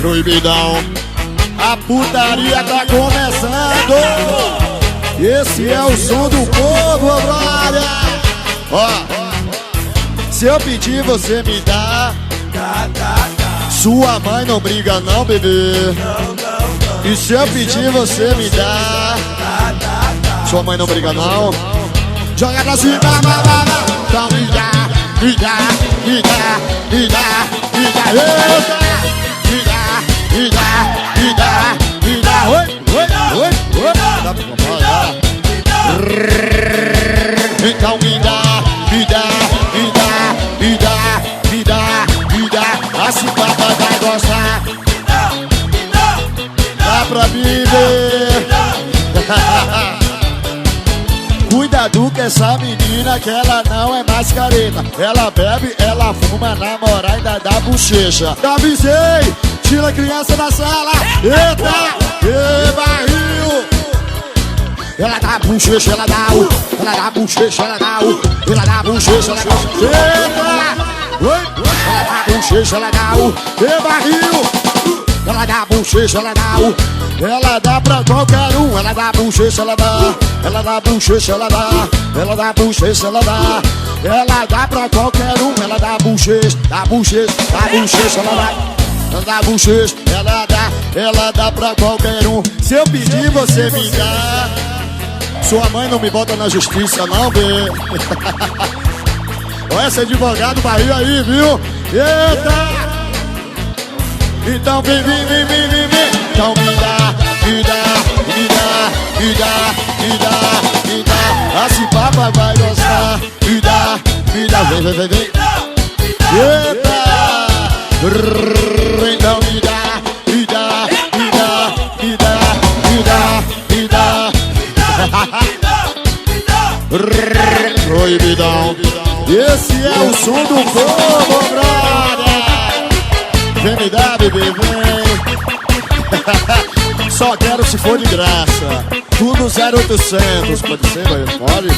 Proibidão, a putaria tá começando. Esse é o som do povo, brother. Ó, se eu pedir você me dá. Sua mãe não briga não, bebê. E se eu pedir você me dá. Sua mãe não briga não. Joga pra cima, então me dá, me dá, me dá, me dá, me dá, eita! Me dá, me dá, me dá, me dá, oi, oi, oi, oi. Dá pra falar? Então me dá, me dá, me dá, me dá, me dá, me dá. A cipata vai gostar. Dá pra viver. Cuidado com essa menina que ela não é mais careta. Ela bebe, ela fuma, namora e ainda dá bochecha. Avisei, tira a criança da sala. Eita, e barril. Ela dá bochecha, ela dá o. Ela dá bochecha, ela dá o. Ela dá bochecha, ela dá o. Eita, oi. Ela dá bochecha, ela dá o. E barril. Ela dá bochecha, ela dá o. Ela dá pra qualquer um. Ela dá bochecha, ela dá. Ela dá bochecha, ela dá. Ela dá bochecha, ela dá. Ela dá pra qualquer um. Ela dá bochecha, dá bochecha, dá bochecha, ela dá. Ela dá bochecha, ela dá pra qualquer um. Se eu pedir, você me dá. Sua mãe não me bota na justiça, não, bê. Olha esse advogado barril aí, viu? Eita! Então vem, vem, vem, vem, vem, vem. Então me dá, me dá, me dá, me dá, me dá, me dá. Assim papai vai gostar. Me dá, vem, vem, vem, vem. Eita! Então me dá, me dá, me dá, me dá, me dá, me dá. Proibidão. Esse é o som do povo, brother. Vem me dar, bebê, vem. Só quero se for de graça. Tudo 0800. Pode ser, pode.